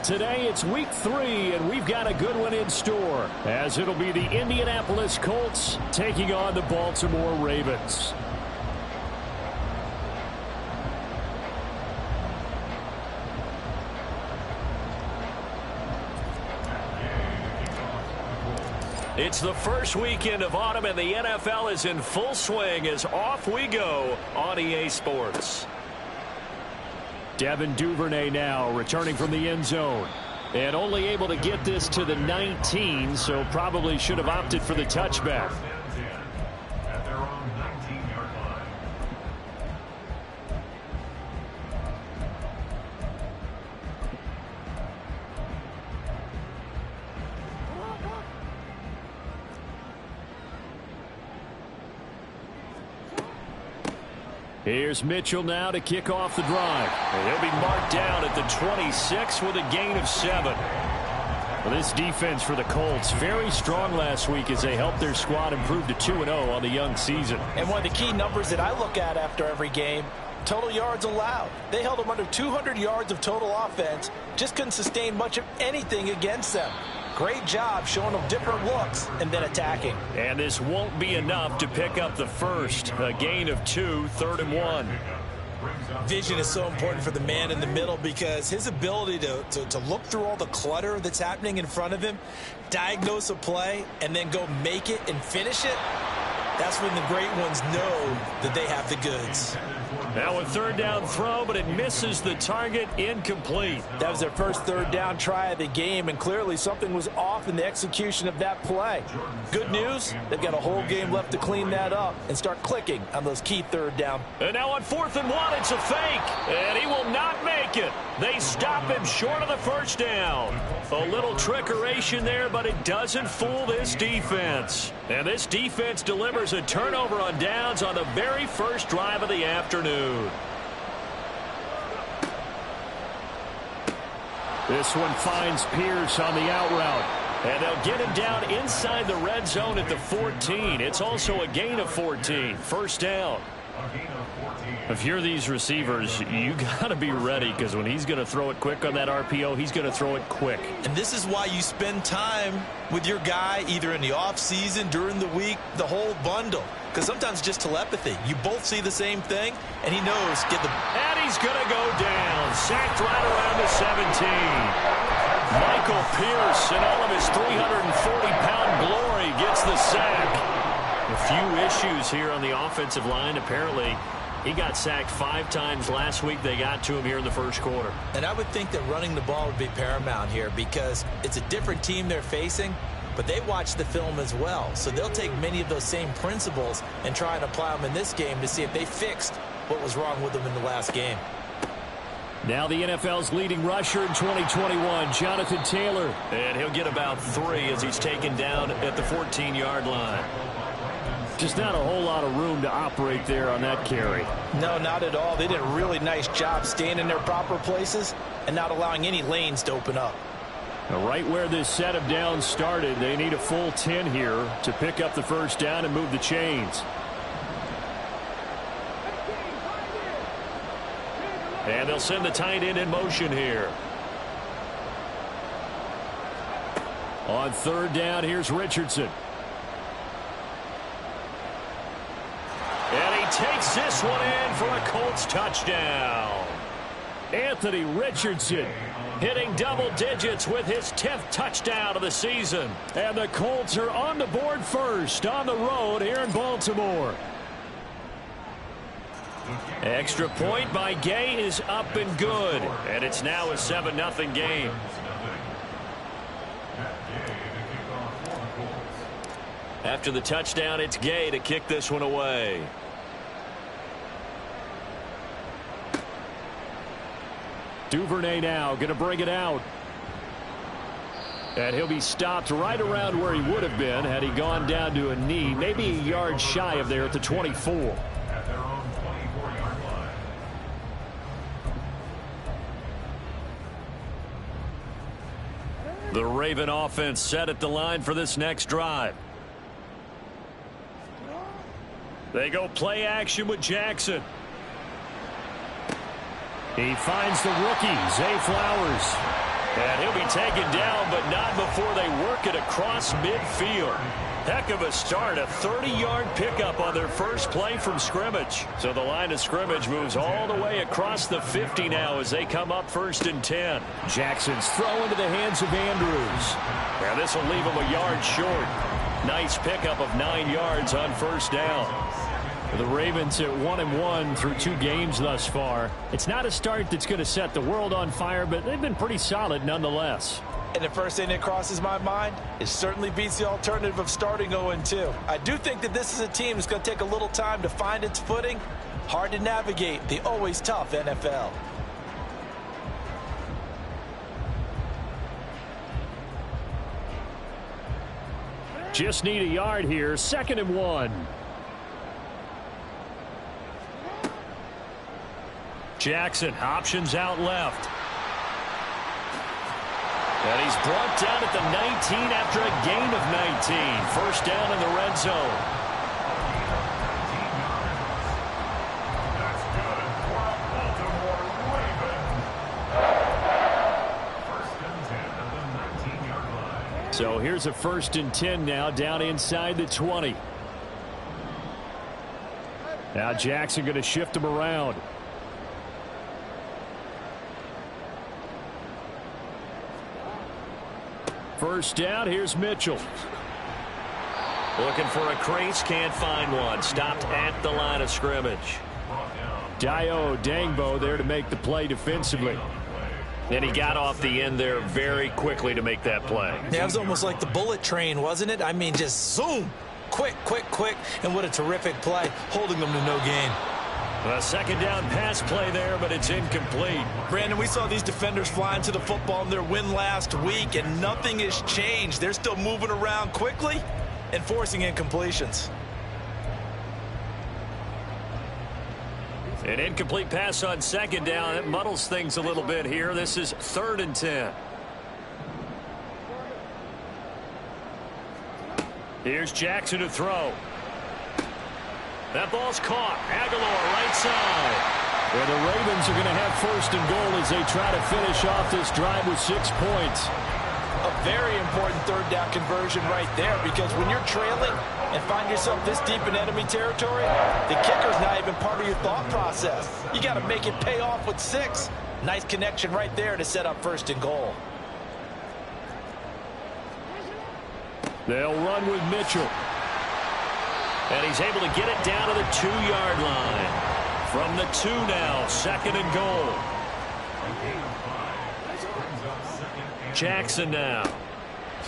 Today it's week 3, and we've got a good one in store, as it'll be the Indianapolis Colts taking on the Baltimore Ravens. It's the first weekend of autumn, and the NFL is in full swing as off we go on EA Sports. Devin Duvernay now returning from the end zone. And only able to get this to the 19, so probably should have opted for the touchback. At their own 19-yard line. Here's Mitchell now to kick off the drive. And he'll be marked down at the 26 with a gain of 7. Well, this defense for the Colts, very strong last week as they helped their squad improve to 2-0 on the young season. And one of the key numbers that I look at after every game, total yards allowed. They held them under 200 yards of total offense, just couldn't sustain much of anything against them. Great job showing them different looks and then attacking. And this won't be enough to pick up the first. A gain of 2, 3rd and 1. Vision is so important for the man in the middle because his ability to look through all the clutter that's happening in front of him, diagnose a play, and then go make it and finish it, that's when the great ones know that they have the goods. Now a 3rd down throw, but it misses the target, incomplete. That was their first 3rd down try of the game, and clearly something was off in the execution of that play. Good news, they've got a whole game left to clean that up and start clicking on those key 3rd down. And now on 4th and 1, it's a fake, and he will not make it. They stop him short of the first down. A little trickeration there, but it doesn't fool this defense. And this defense delivers a turnover on downs on the very first drive of the afternoon. This one finds Pierce on the out route. And they'll get him down inside the red zone at the 14. It's also a gain of 14. First down. If you're these receivers, you got to be ready because when he's going to throw it quick on that RPO, he's going to throw it quick. And this is why you spend time with your guy either in the offseason, during the week, the whole bundle. Because sometimes just telepathy. You both see the same thing, and he knows. And he's going to go down. Sacked right around the 17. Michael Pierce, in all of his 340-pound glory, gets the sack. A few issues here on the offensive line. Apparently, he got sacked 5 times last week. They got to him here in the first quarter. And I would think that running the ball would be paramount here because it's a different team they're facing, but they watch the film as well. So they'll take many of those same principles and try and apply them in this game to see if they fixed what was wrong with them in the last game. Now the NFL's leading rusher in 2021, Jonathan Taylor. And he'll get about 3 as he's taken down at the 14-yard line. Just not a whole lot of room to operate there on that carry. No, not at all. They did a really nice job staying in their proper places and not allowing any lanes to open up. Now right where this set of downs started, they need a full 10 here to pick up the first down and move the chains. And they'll send the tight end in motion here. On 3rd down, here's Richardson. And he takes this one in for a Colts touchdown. Anthony Richardson hitting double digits with his 10th touchdown of the season. And the Colts are on the board first on the road here in Baltimore. Extra point by Gay is up and good. And it's now a 7-0 game. After the touchdown, it's Gay to kick this one away. Duvernay now going to bring it out. And he'll be stopped right around where he would have been had he gone down to a knee, maybe a yard shy of there at the 24. At their own 24-yard line. The Raven offense set at the line for this next drive. They go play action with Jackson. He finds the rookie, Zay Flowers. And he'll be taken down, but not before they work it across midfield. Heck of a start, a 30-yard pickup on their first play from scrimmage. So the line of scrimmage moves all the way across the 50 now as they come up 1st and 10. Jackson's throw into the hands of Andrews. Now this will leave him a yard short. Nice pickup of 9 yards on 1st down. The Ravens at 1-1 through 2 games thus far. It's not a start that's going to set the world on fire, but they've been pretty solid nonetheless. And the first thing that crosses my mind, it certainly beats the alternative of starting 0-2. I do think that this is a team that's going to take a little time to find its footing. Hard to navigate the always tough NFL. Just need a yard here, 2nd and 1. Jackson options out left. And he's brought down at the 19 after a gain of 19. 1st down in the red zone. That's good for a Baltimore Ravens. 1st and 10 at the 19-yard line. So here's a 1st and 10 now down inside the 20. Now Jackson going to shift him around. First down, here's Mitchell. Looking for a crease, can't find one. Stopped at the line of scrimmage. Dio Dangbo there to make the play defensively. And he got off the end there very quickly to make that play. Yeah, it was almost like the bullet train, wasn't it? I mean, just zoom. Quick, quick, quick. And what a terrific play, holding them to no gain. A 2nd down pass play there, but it's incomplete. Brandon, we saw these defenders flying to the football in their win last week, and nothing has changed. They're still moving around quickly and forcing incompletions. An incomplete pass on 2nd down. It muddles things a little bit here. This is 3rd and 10. Here's Jackson to throw. That ball's caught. Aguilar right side. And the Ravens are going to have 1st and goal as they try to finish off this drive with 6 points. A very important 3rd down conversion right there, because when you're trailing and find yourself this deep in enemy territory, the kicker's not even part of your thought process. You got to make it pay off with 6. Nice connection right there to set up 1st and goal. They'll run with Mitchell. And he's able to get it down to the 2-yard line. From the 2 now, 2nd and goal. Jackson now.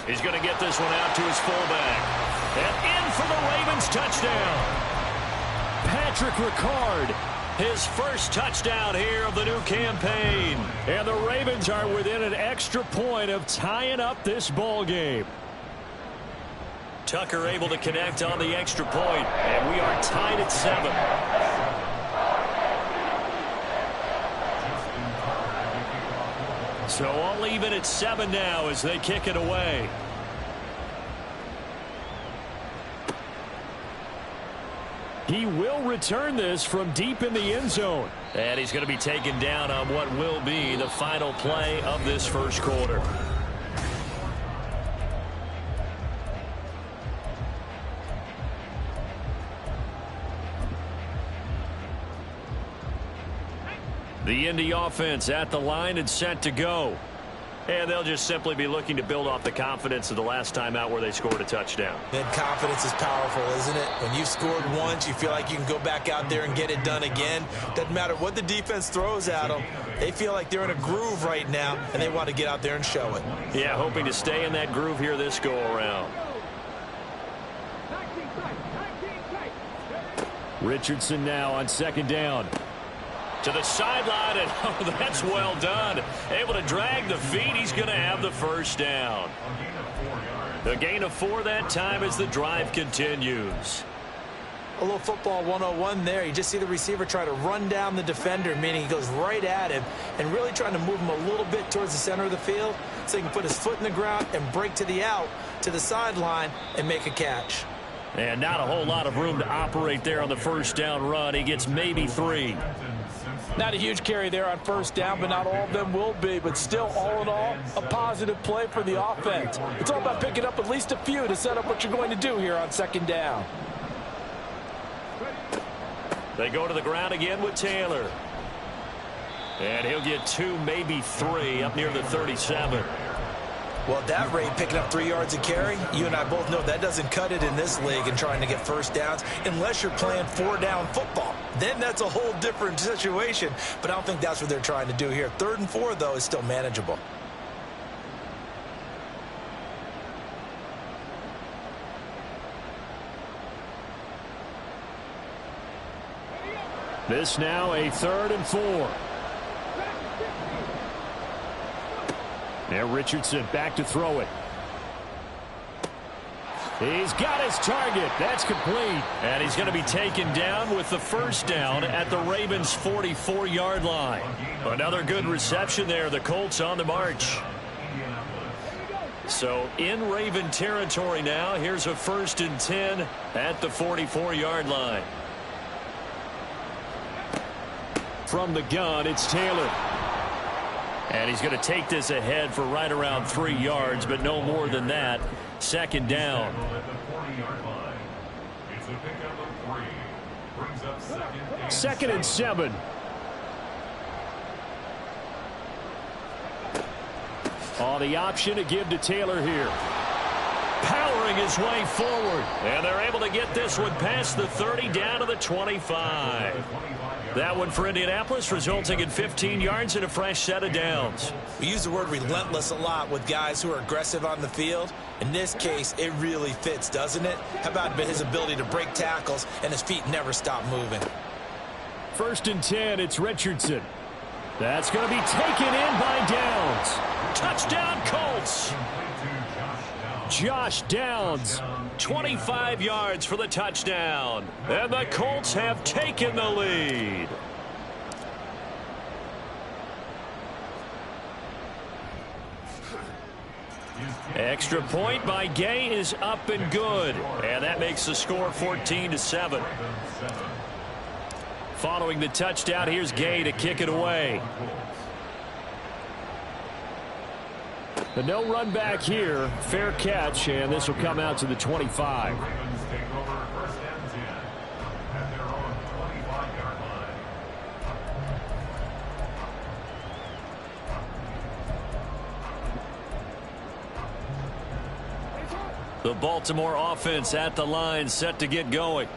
He's going to get this one out to his fullback. And in for the Ravens touchdown. Patrick Ricard, his first touchdown here of the new campaign. And the Ravens are within an extra point of tying up this ball game. Tucker able to connect on the extra point, and we are tied at 7. So all even at 7 now as they kick it away. He will return this from deep in the end zone. And he's going to be taken down on what will be the final play of this first quarter. The Indy offense at the line and set to go. And they'll just simply be looking to build off the confidence of the last time out where they scored a touchdown. And confidence is powerful, isn't it? When you've scored once, you feel like you can go back out there and get it done again. Doesn't matter what the defense throws at them. They feel like they're in a groove right now, and they want to get out there and show it. Yeah, hoping to stay in that groove here this go-around. Richardson now on 2nd down. To the sideline, and oh, that's well done. Able to drag the feet. He's going to have the first down. The gain of 4 that time as the drive continues. A little football 101 there. You just see the receiver try to run down the defender, meaning he goes right at him and really trying to move him a little bit towards the center of the field so he can put his foot in the ground and break to the out, to the sideline, and make a catch. And not a whole lot of room to operate there on the first down run. He gets maybe 3. Not a huge carry there on first down, but not all of them will be. But still, all in all, a positive play for the offense. It's all about picking up at least a few to set up what you're going to do here on second down. They go to the ground again with Taylor. And he'll get 2, maybe 3 up near the 37. Well, at that rate, picking up 3 yards a carry, you and I both know that doesn't cut it in this league and trying to get first downs unless you're playing 4-down football. Then that's a whole different situation, but I don't think that's what they're trying to do here. 3rd and 4, though, is still manageable. This now a 3rd and 4. Now Richardson back to throw it. He's got his target. That's complete. And he's going to be taken down with the first down at the Ravens' 44-yard line. Another good reception there. The Colts on the march. So in Raven territory now. Here's a 1st and 10 at the 44-yard line. From the gun, it's Taylor. And he's going to take this ahead for right around 3 yards, but no more than that. 2nd down. Second and 7. Oh, the option to give to Taylor here. Powering his way forward. And they're able to get this one past the 30 down to the 25. That one for Indianapolis, resulting in 15 yards and a fresh set of downs. We use the word relentless a lot with guys who are aggressive on the field. In this case, it really fits, doesn't it? How about his ability to break tackles and his feet never stop moving? 1st and 10, it's Richardson. That's going to be taken in by Downs. Touchdown, Colts. Josh Downs, 25 yards for the touchdown. And the Colts have taken the lead. Extra point by Gay is up and good. And that makes the score 14-7. Following the touchdown, here's Gay to kick it away. The no run back here, fair catch, and this will come out to the 25. The Baltimore offense at the line, set to get going.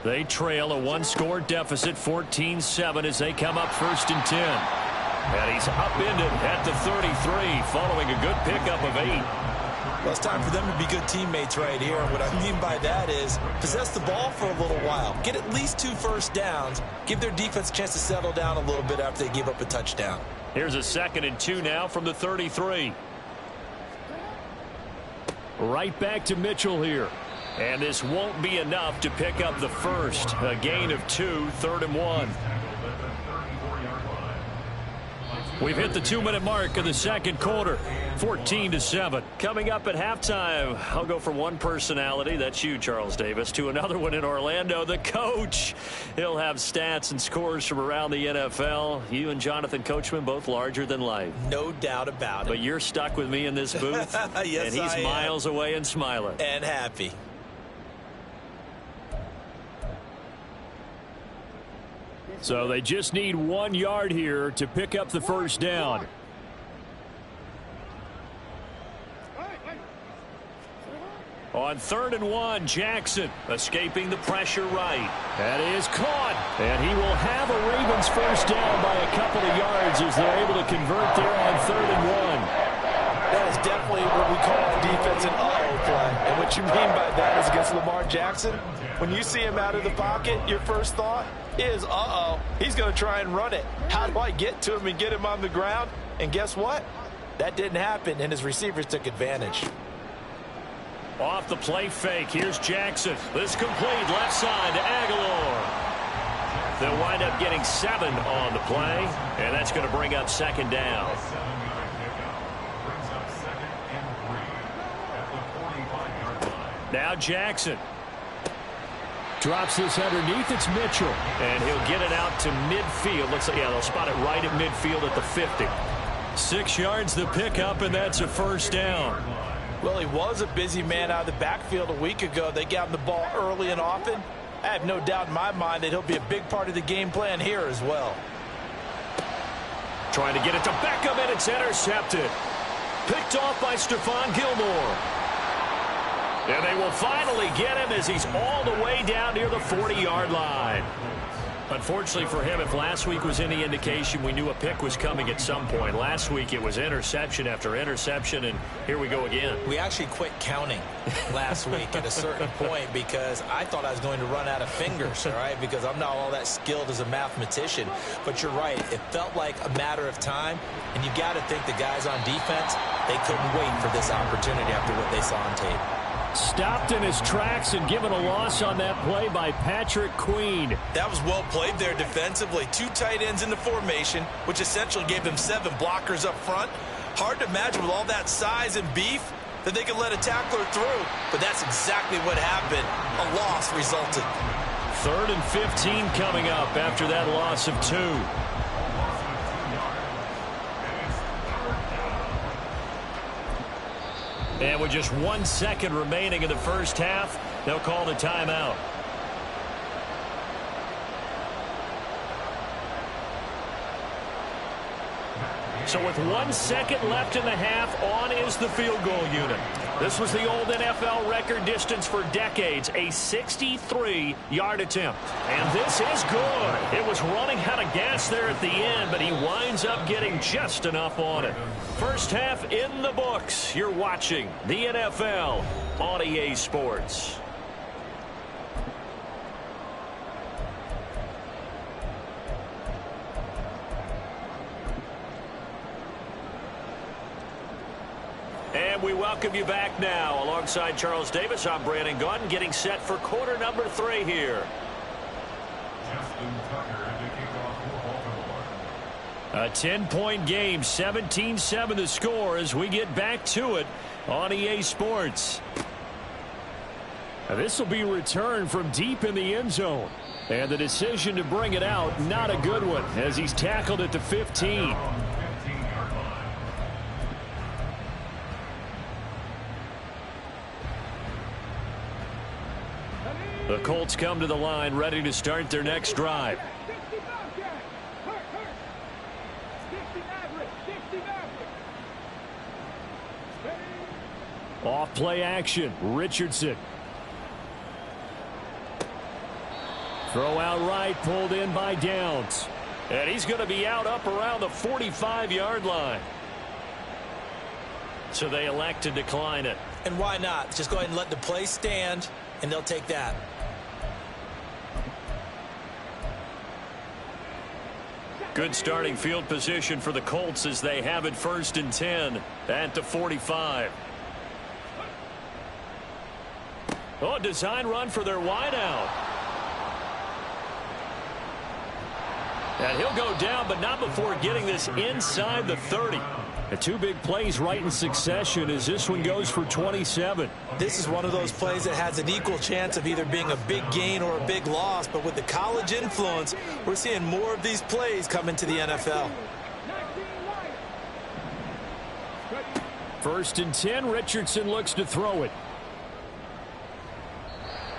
They trail a 1-score deficit, 14-7, as they come up 1st and 10. And he's upended at the 33 following a good pickup of 8. Well, it's time for them to be good teammates right here. And what I mean by that is possess the ball for a little while. Get at least 2 first downs. Give their defense a chance to settle down a little bit after they give up a touchdown. Here's a 2nd and 2 now from the 33. Right back to Mitchell here. And this won't be enough to pick up the first. A gain of 2, 3rd and 1. We've hit the 2-minute mark of the 2nd quarter. 14-7. Coming up at halftime, I'll go from one personality, that's you, Charles Davis, to another one in Orlando, the coach. He'll have stats and scores from around the NFL. You and Jonathan Coachman, both larger than life. No doubt about it. But you're stuck with me in this booth. Yes, and he's miles away and smiling. And happy. So they just need 1 yard here to pick up the first down. On 3rd and 1, Jackson escaping the pressure right. That is caught. And he will have a Ravens first down by a couple of yards as they're able to convert there on 3rd and 1. That is definitely what we call the defense an uh-oh play. And what you mean by that is against Lamar Jackson, when you see him out of the pocket, your first thought is, uh-oh, he's going to try and run it. How do I get to him and get him on the ground? And guess what? That didn't happen, and his receivers took advantage. Off the play fake, here's Jackson. This complete left side to Aguilar. They'll wind up getting 7 on the play, and that's going to bring up 2nd down. Now Jackson. Drops this underneath. It's Mitchell. And he'll get it out to midfield. Looks like, yeah, they'll spot it right at midfield at the 50. 6 yards the pickup, and that's a first down. Well, he was a busy man out of the backfield a week ago. They got him the ball early and often. I have no doubt in my mind that he'll be a big part of the game plan here as well. Trying to get it to Beckham, and it's intercepted. Picked off by Stephon Gilmore. And they will finally get him as he's all the way down near the 40-yard line. Unfortunately for him, if last week was any indication, we knew a pick was coming at some point. Last week it was interception after interception, and here we go again. We actually quit counting last week at a certain point because I thought I was going to run out of fingers, all right, because I'm not all that skilled as a mathematician. But you're right. It felt like a matter of time, and you got to think the guys on defense, they couldn't wait for this opportunity after what they saw on tape. Stopped in his tracks and given a loss on that play by Patrick Queen. That was well played there defensively. 2 tight ends in the formation, which essentially gave them 7 blockers up front. Hard to imagine with all that size and beef that they could let a tackler through. But that's exactly what happened. A loss resulted. 3rd and 15 coming up after that loss of 2. And with just 1 second remaining in the first half, they'll call the timeout. So with 1 second left in the half, on is the field goal unit. This was the old NFL record distance for decades, a 63-yard attempt. And this is good. It was running out of gas there at the end, but he winds up getting just enough on it. First half in the books. You're watching the NFL on EA Sports. And we welcome you back now. Alongside Charles Davis, I'm Brandon Gaudin, getting set for quarter number 3 here. Justin Tucker to kick off for Baltimore. A 10-point game, 17-7 the score as we get back to it on EA Sports. Now, this will be returned from deep in the end zone. And the decision to bring it out, not a good one, as he's tackled at the 15. The Colts come to the line, ready to start their next drive. Off play action, Richardson. Throw out right, pulled in by Downs. And he's going to be out up around the 45-yard line. So they elect to decline it. And why not? Just go ahead and let the play stand, and they'll take that. Good starting field position for the Colts as they have it 1st and 10 at the 45. Oh, design run for their wideout. And he'll go down, but not before getting this inside the 30. The 2 big plays right in succession as this one goes for 27. This is one of those plays that has an equal chance of either being a big gain or a big loss. But with the college influence, we're seeing more of these plays come into the NFL. 1st and 10, Richardson looks to throw it.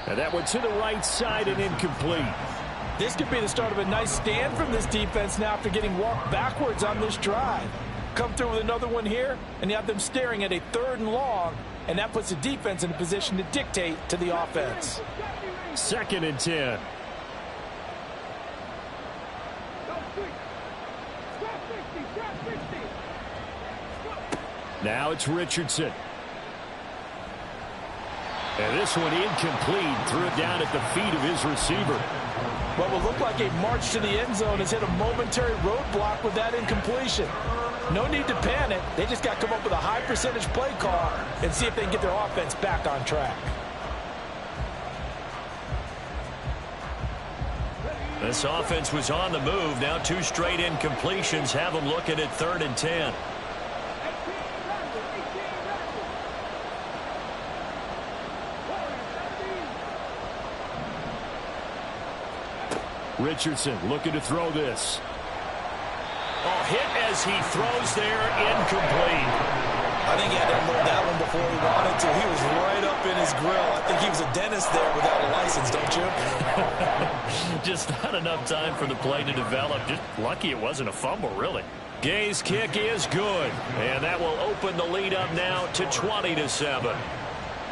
And that one to the right side and incomplete. This could be the start of a nice stand from this defense now after getting walked backwards on this drive. Come through with another one here, and you have them staring at a 3rd and long, and that puts the defense in a position to dictate to the offense. 2nd and 10. Now it's Richardson. And this one incomplete. Threw it down at the feet of his receiver. What will look like a march to the end zone has hit a momentary roadblock with that incompletion. No need to panic. They just got to come up with a high percentage play call and see if they can get their offense back on track. This offense was on the move. Now 2 straight incompletions have them looking at 3rd and 10. Richardson looking to throw this. Oh, hit as he throws there, incomplete. I think he had to unload that one before he wanted to. He was right up in his grill. I think he was a dentist there without a license, don't you? Just not enough time for the play to develop. Just lucky it wasn't a fumble, really. Gay's kick is good, and that will open the lead up now to 20-7.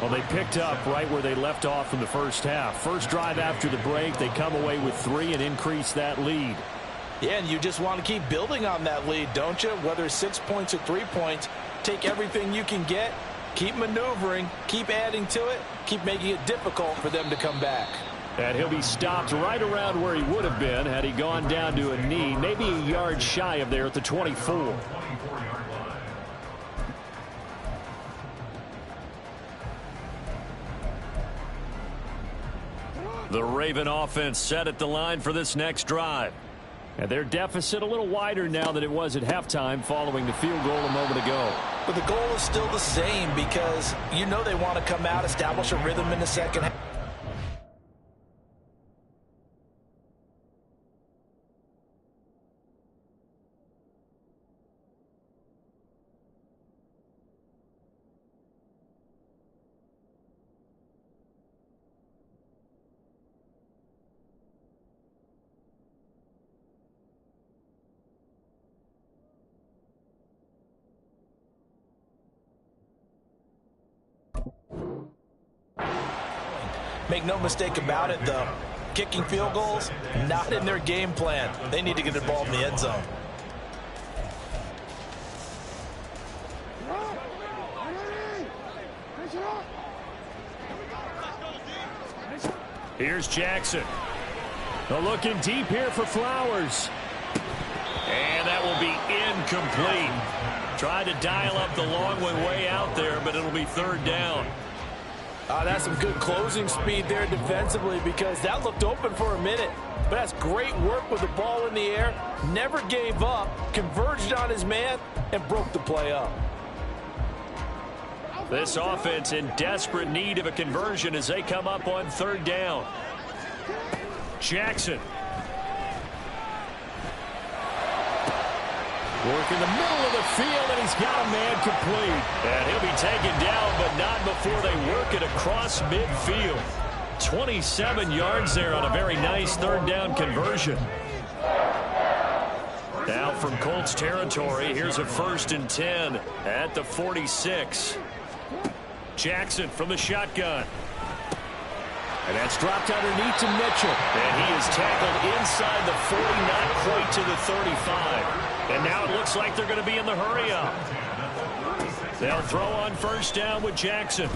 Well, they picked up right where they left off in the first half. First drive after the break, they come away with 3 and increase that lead. Yeah, and you just want to keep building on that lead, don't you? Whether it's 6 points or 3 points, take everything you can get, keep maneuvering, keep adding to it, keep making it difficult for them to come back. And he'll be stopped right around where he would have been had he gone down to a knee, maybe a yard shy of there at the 24. The Raven offense set at the line for this next drive. And their deficit a little wider now than it was at halftime following the field goal a moment ago. But the goal is still the same because you know they want to come out, establish a rhythm in the second half. Make no mistake about it, though. Kicking field goals, not in their game plan. They need to get the ball in the end zone. Here's Jackson. They're looking deep here for Flowers. And that will be incomplete. Tried to dial up the long one way out there, but it'll be third down. That's some good closing speed there defensively because that looked open for a minute. But that's great work with the ball in the air. Never gave up, converged on his man, and broke the play up. This offense in desperate need of a conversion as they come up on third down. Jackson. Work in the middle of the field, and he's got a man complete. And he'll be taken down, but not before they work it across midfield. 27 yards there on a very nice third down conversion. Now from Colts territory, here's a 1st and 10 at the 46. Jackson from the shotgun. And that's dropped underneath to Mitchell. And he is tackled inside the 40, not quite to the 35. And now it looks like they're going to be in the hurry-up. They'll throw on first down with Jackson.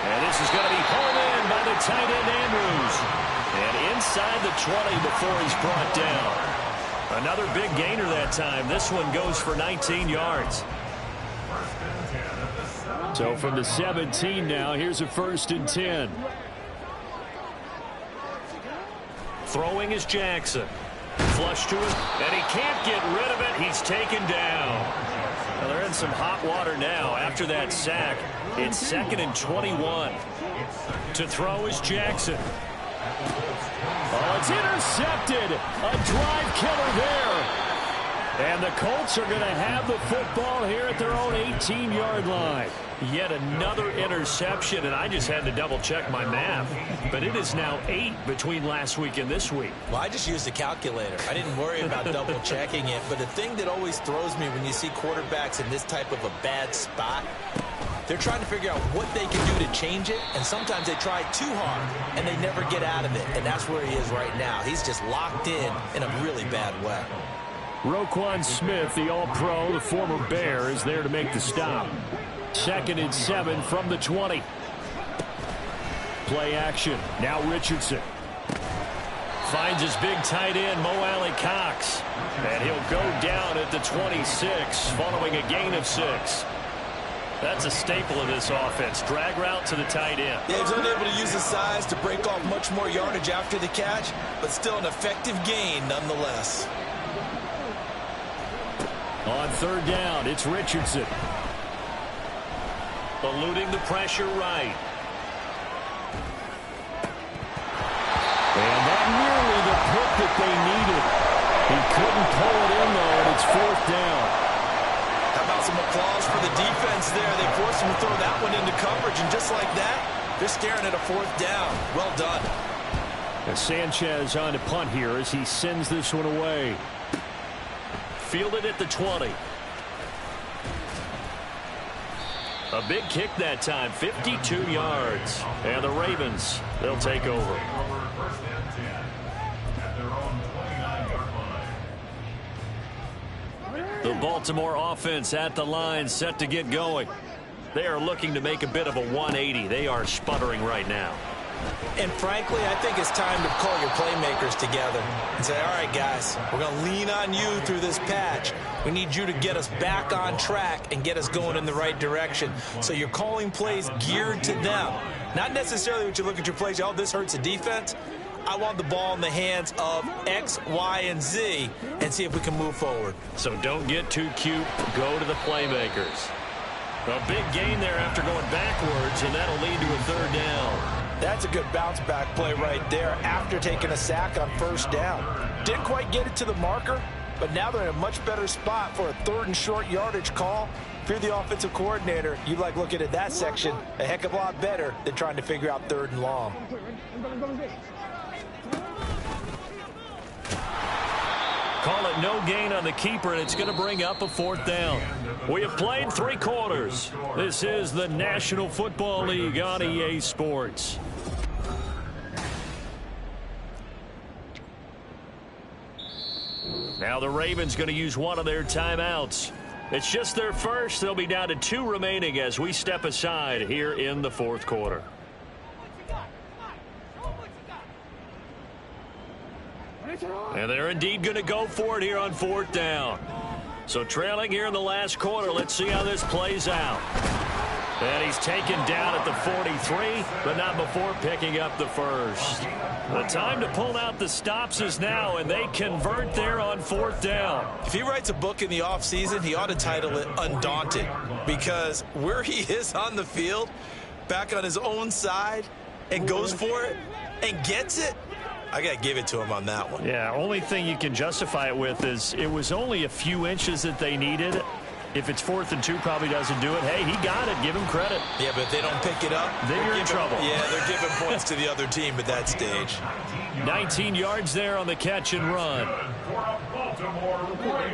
And this is going to be hauled in by the tight end Andrews. And inside the 20 before he's brought down. Another big gainer that time. This one goes for 19 yards. So from the 17 now, here's a 1st and 10. Throwing is Jackson. Flush to him, and he can't get rid of it. He's taken down. Well, they're in some hot water now after that sack. It's 2nd and 21. To throw is Jackson. Oh, it's intercepted. A drive killer there. And the Colts are going to have the football here at their own 18-yard line. Yet another interception, and I just had to double-check my math. But it is now 8 between last week and this week. Well, I just used a calculator. I didn't worry about double-checking it. But the thing that always throws me when you see quarterbacks in this type of a bad spot, they're trying to figure out what they can do to change it, and sometimes they try too hard, and they never get out of it. And that's where he is right now. He's just locked in a really bad way. Roquan Smith, the All-Pro, the former Bear, is there to make the stop. 2nd and 7 from the 20. Play action. Now Richardson. Finds his big tight end, Mo Alley Cox. And he'll go down at the 26 following a gain of 6. That's a staple of this offense. Drag route to the tight end. Yeah, he's unable to use his size to break off much more yardage after the catch, but still an effective gain nonetheless. On third down, it's Richardson. Eluding the pressure right. And that that they needed. He couldn't pull it in, though, and it's 4th down. How about some applause for the defense there? They forced him to throw that one into coverage, and just like that, they're staring at a 4th down. Well done. And Sanchez on to punt here as he sends this one away. Fielded at the 20. A big kick that time, 52 yards. And the Ravens, they'll take over. First and 10 at their own 29-yard line. The Baltimore offense at the line, set to get going. They are looking to make a bit of a 180. They are sputtering right now. And frankly, I think it's time to call your playmakers together and say, all right, guys, we're going to lean on you through this patch. We need you to get us back on track and get us going in the right direction. So you're calling plays geared to them. Not necessarily what you look at your plays, oh, this hurts the defense. I want the ball in the hands of X, Y, and Z and see if we can move forward. So don't get too cute. Go to the playmakers. A big gain there after going backwards, and that'll lead to a 3rd down. That's a good bounce-back play right there after taking a sack on 1st down. Didn't quite get it to the marker, but now they're in a much better spot for a 3rd and short yardage call. If you're the offensive coordinator, you like looking at that section a heck of a lot better than trying to figure out 3rd and long. Call it no gain on the keeper, and it's going to bring up a 4th down. We have played 3 quarters. This is the National Football League on EA Sports. Now the Ravens going to use one of their timeouts. It's just their first. They'll be down to 2 remaining as we step aside here in the 4th quarter. And they're indeed going to go for it here on 4th down. So trailing here in the last quarter. Let's see how this plays out. And he's taken down at the 43, but not before picking up the first. The time to pull out the stops is now, and they convert there on 4th down. If he writes a book in the offseason, he ought to title it Undaunted, because where he is on the field, back on his own side, and goes for it and gets it, I got to give it to him on that one. Yeah, only thing you can justify it with is it was only a few inches that they needed. If it's 4th and 2, probably doesn't do it. Hey, he got it. Give him credit. Yeah, but if they don't pick it up, then you're in trouble. Yeah, they're giving points to the other team at that stage. 19 yards there on the catch and run.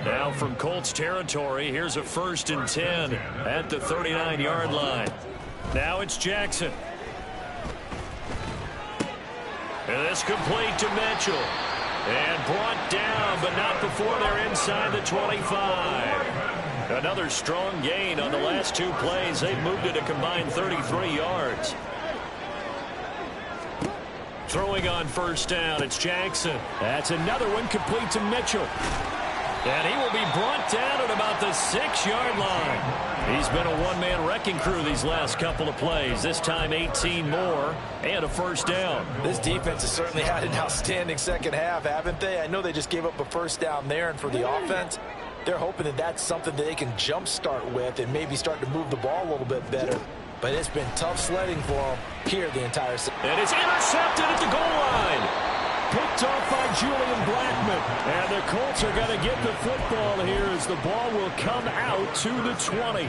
Now from Colts territory, here's a 1st and 10 at the 39-yard line. Now it's Jackson. And this complete to Mitchell. And brought down, but not before they're inside the 25. Another strong gain on the last 2 plays. They've moved it a combined 33 yards. Throwing on 1st down, it's Jackson. That's another one complete to Mitchell. And he will be brought down at about the 6-yard line. He's been a one-man wrecking crew these last couple of plays. This time 18 more and a 1st down. This defense has certainly had an outstanding second half, haven't they? I know they just gave up a 1st down there, and for the offense, they're hoping that that's something that they can jumpstart with and maybe start to move the ball a little bit better. But it's been tough sledding for them here the entire season. And it's intercepted at the goal line. Picked off by Julian Blackman. And the Colts are going to get the football here as the ball will come out to the 20.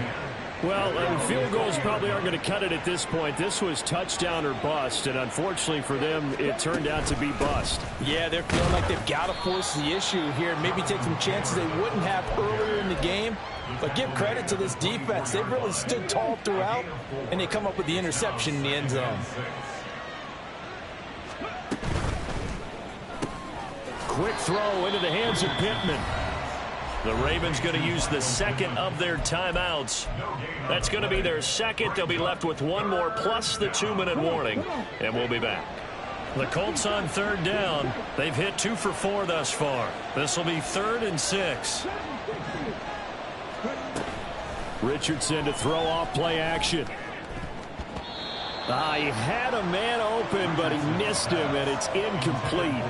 Well, field goals probably aren't going to cut it at this point. This was touchdown or bust, and unfortunately for them, it turned out to be bust. Yeah, they're feeling like they've got to force the issue here, maybe take some chances they wouldn't have earlier in the game. But give credit to this defense. They've really stood tall throughout, and they come up with the interception in the end zone. Quick throw into the hands of Pittman. The Ravens going to use the 2nd of their timeouts. That's going to be their 2nd. They'll be left with 1 more plus the 2-minute warning, and we'll be back. The Colts on 3rd down. They've hit 2 for 4 thus far. This will be 3rd and 6. Richardson to throw off play action. He had a man open, but he missed him, and it's incomplete.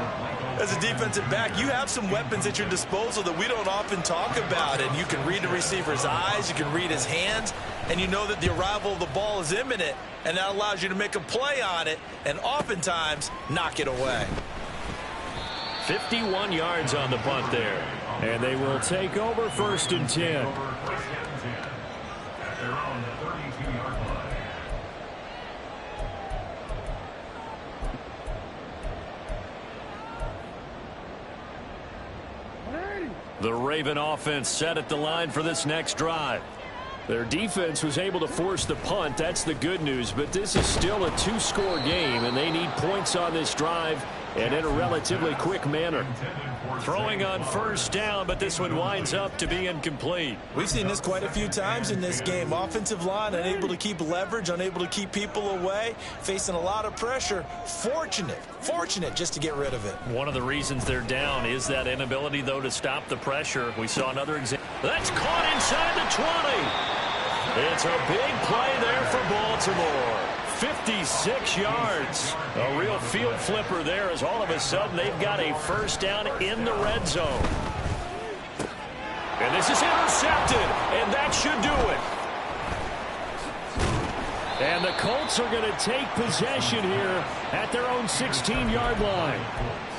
As a defensive back, you have some weapons at your disposal that we don't often talk about. And you can read the receiver's eyes, you can read his hands, and you know that the arrival of the ball is imminent. And that allows you to make a play on it and oftentimes knock it away. 51 yards on the punt there. And they will take over 1st and 10. Over 1st and 10 at their own 32-yard line. The Raven offense set at the line for this next drive. Their defense was able to force the punt. That's the good news. But this is still a 2-score game, and they need points on this drive and in a relatively quick manner. Throwing on 1st down, but this one winds up to be incomplete. We've seen this quite a few times in this game. Offensive line unable to keep leverage, unable to keep people away, facing a lot of pressure. Fortunate just to get rid of it. One of the reasons they're down is that inability, though, to stop the pressure. We saw another example. That's caught inside the 20. It's a big play there for Baltimore. 56 yards. A real field flipper there as all of a sudden they've got a 1st down in the red zone. And this is intercepted, and that should do it. And the Colts are going to take possession here at their own 16-yard line.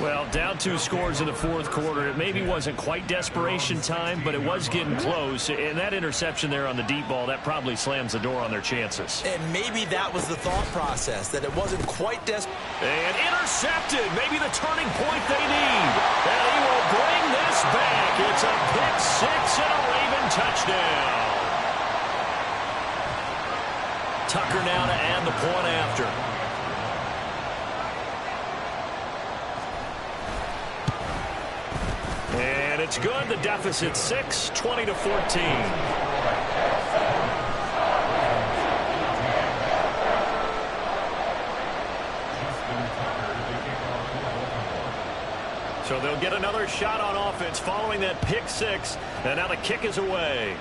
Well, down 2 scores in the 4th quarter. It maybe wasn't quite desperation time, but it was getting close. And that interception there on the deep ball, that probably slams the door on their chances. And maybe that was the thought process, that it wasn't quite desperate. And intercepted. Maybe the turning point they need. And he will bring this back. It's a pick 6 and a Raven touchdown. Tucker now to add the point after. And it's good. The deficit 6, 20-14. So they'll get another shot on offense following that pick 6. And now the kick is away.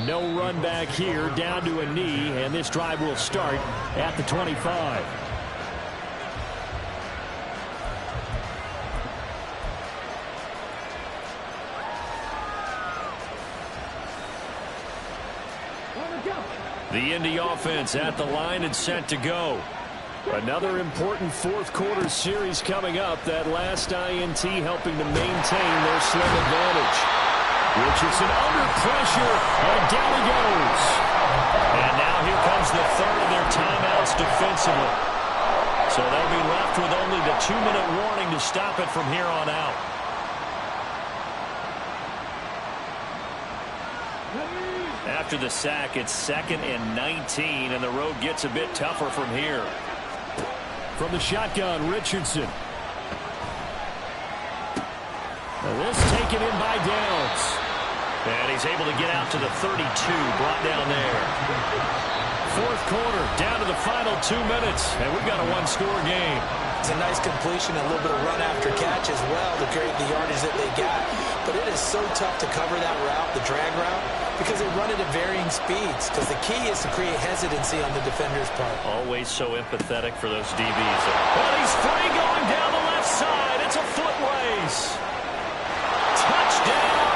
No run back here, down to a knee, and this drive will start at the 25. The Indy offense at the line and set to go. Another important 4th quarter series coming up. That last INT helping to maintain their slim advantage. Richardson under pressure, and down he goes. And now here comes the 3rd of their timeouts defensively. So they'll be left with only the 2-minute warning to stop it from here on out. After the sack, it's 2nd and 19, and the road gets a bit tougher from here. From the shotgun, Richardson. Now this taken in by Downs. And he's able to get out to the 32, brought down there. 4th quarter, down to the final 2 minutes, and we've got a 1-score game. It's a nice completion, a little bit of run after catch as well to create the yardage that they got. But it is so tough to cover that route, the drag route, because they run it at varying speeds. Because the key is to create hesitancy on the defender's part. Always so empathetic for those DBs. But he's free going down the left side. It's a foot race. Touchdown.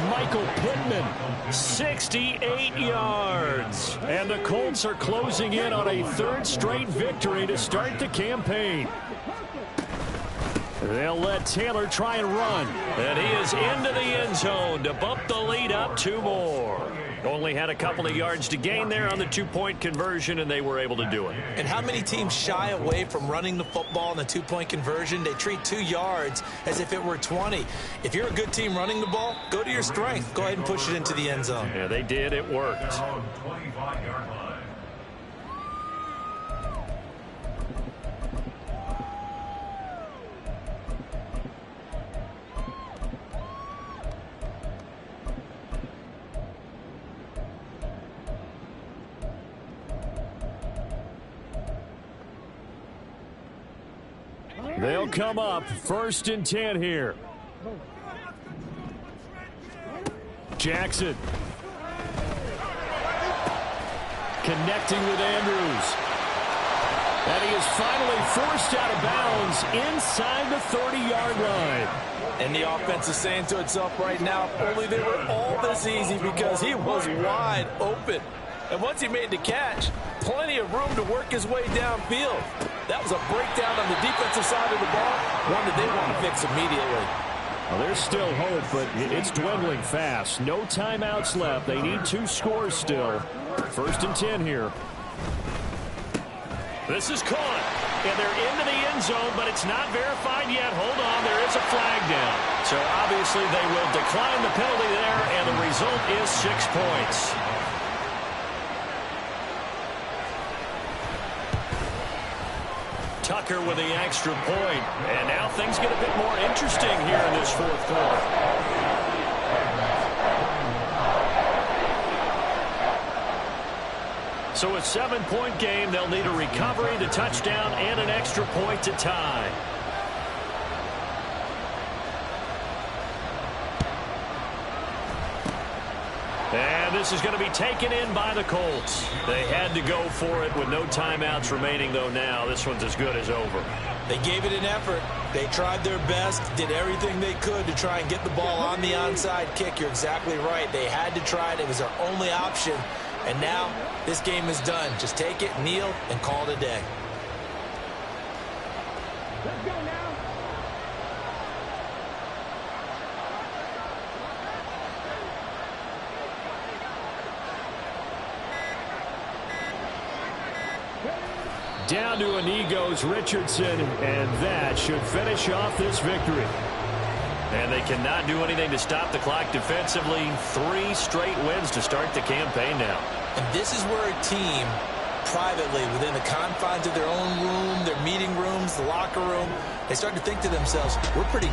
Michael Pittman, 68 yards. And the Colts are closing in on a 3rd straight victory to start the campaign. They'll let Taylor try and run. And he is into the end zone to bump the lead up 2 more. Only had a couple of yards to gain there on the 2-point conversion, and they were able to do it. And how many teams shy away from running the football in the 2-point conversion? They treat 2 yards as if it were 20. If you're a good team running the ball, go to your strength. Go ahead and push it into the end zone. Yeah, they did. It worked. 25-yard line. They'll come up 1st and 10 here. Jackson. Connecting with Andrews. And he is finally forced out of bounds inside the 30-yard line. And the offense is saying to itself right now, if only they were all this easy, because he was wide open. And once he made the catch, plenty of room to work his way downfield. That was a breakdown on the defensive side of the ball, one that they want to fix immediately. Well, there's still hope, but it's dwindling fast. No timeouts left. They need 2 scores still. 1st and 10 here. This is caught, and they're into the end zone, but it's not verified yet. Hold on, there is a flag down. So obviously they will decline the penalty there, and the result is 6 points. Tucker with the extra point. And now things get a bit more interesting here in this 4th quarter. So a 7-point game. They'll need a recovery, the touchdown, and an extra point to tie. And this is going to be taken in by the Colts. They had to go for it with no timeouts remaining, though now. This one's as good as over. They gave it an effort. They tried their best, did everything they could to try and get the ball on the onside kick. You're exactly right. They had to try it. It was their only option. And now this game is done. Just take it, kneel, and call it a day. Let's go now. Down to a knee goes Richardson, and that should finish off this victory. And they cannot do anything to stop the clock defensively. 3 straight wins to start the campaign now. And this is where a team, privately, within the confines of their own room, their meeting rooms, the locker room, they start to think to themselves, we're pretty